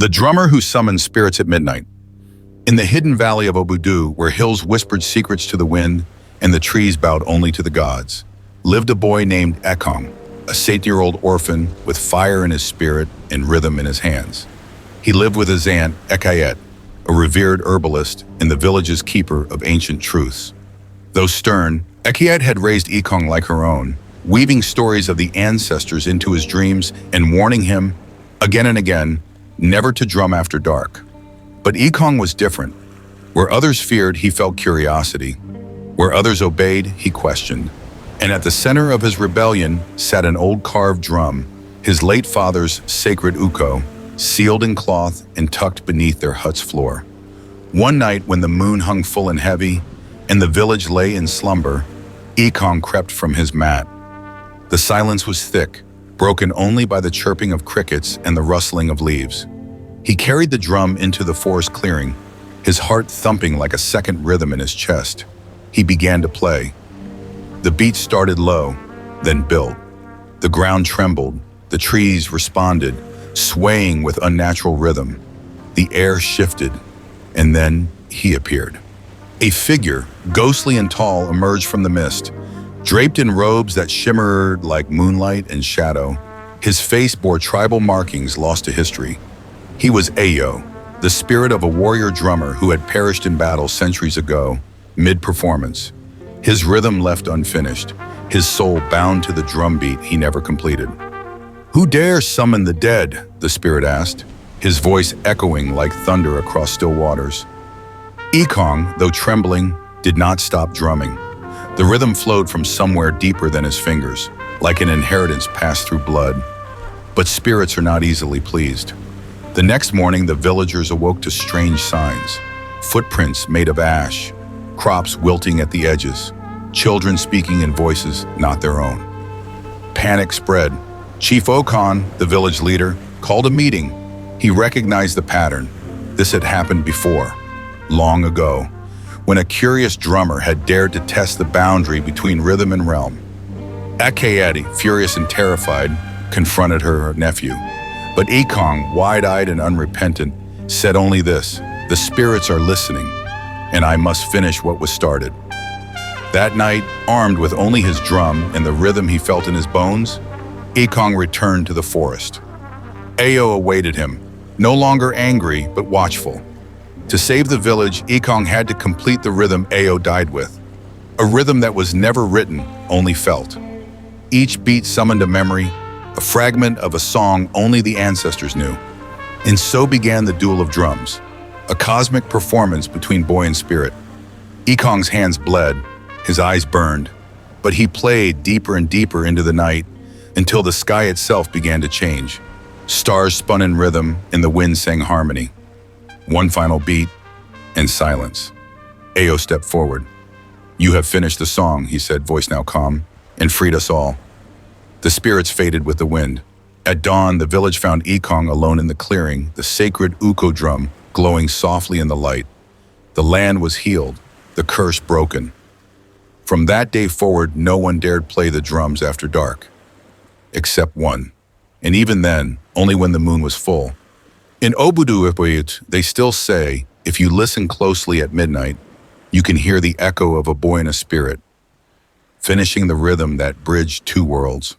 The drummer who summoned spirits at midnight. In the hidden valley of Obudu, where hills whispered secrets to the wind and the trees bowed only to the gods, lived a boy named Ekong, a 8-year-old orphan with fire in his spirit and rhythm in his hands. He lived with his aunt, Ekayet, a revered herbalist and the village's keeper of ancient truths. Though stern, Ekayet had raised Ekong like her own, weaving stories of the ancestors into his dreams and warning him, again and again, never to drum after dark. But Ekong was different. Where others feared, he felt curiosity. Where others obeyed, he questioned. And at the center of his rebellion sat an old carved drum, his late father's sacred uko, sealed in cloth and tucked beneath their hut's floor. One night when the moon hung full and heavy, and the village lay in slumber, Ekong crept from his mat. The silence was thick, broken only by the chirping of crickets and the rustling of leaves. He carried the drum into the forest clearing, his heart thumping like a second rhythm in his chest. He began to play. The beat started low, then built. The ground trembled, the trees responded, swaying with unnatural rhythm. The air shifted, and then he appeared. A figure, ghostly and tall, emerged from the mist, draped in robes that shimmered like moonlight and shadow. His face bore tribal markings lost to history. He was Ayo, the spirit of a warrior drummer who had perished in battle centuries ago, mid-performance. His rhythm left unfinished, his soul bound to the drum beat he never completed. "Who dares summon the dead?" the spirit asked, his voice echoing like thunder across still waters. Ekong, though trembling, did not stop drumming. The rhythm flowed from somewhere deeper than his fingers, like an inheritance passed through blood. But spirits are not easily pleased. The next morning, the villagers awoke to strange signs. Footprints made of ash, crops wilting at the edges, children speaking in voices not their own. Panic spread. Chief Okon, the village leader, called a meeting. He recognized the pattern. This had happened before, long ago, when a curious drummer had dared to test the boundary between rhythm and realm. Akayeti, furious and terrified, confronted her nephew. But Ekong, wide-eyed and unrepentant, said only this: "The spirits are listening, and I must finish what was started." That night, armed with only his drum and the rhythm he felt in his bones, Ekong returned to the forest. Ayo awaited him, no longer angry but watchful. To save the village, Ekong had to complete the rhythm Ayo died with, a rhythm that was never written, only felt. Each beat summoned a memory, a fragment of a song only the ancestors knew. And so began the duel of drums, a cosmic performance between boy and spirit. Ekong's hands bled, his eyes burned, but he played deeper and deeper into the night until the sky itself began to change. Stars spun in rhythm and the wind sang harmony. One final beat and silence. Ayo stepped forward. "You have finished the song," he said, voice now calm, "and freed us all." The spirits faded with the wind. At dawn, the village found Ekong alone in the clearing, the sacred uko drum glowing softly in the light. The land was healed, the curse broken. From that day forward, no one dared play the drums after dark, except one. And even then, only when the moon was full. In Obudu, they still say, if you listen closely at midnight, you can hear the echo of a boy and a spirit, finishing the rhythm that bridged two worlds.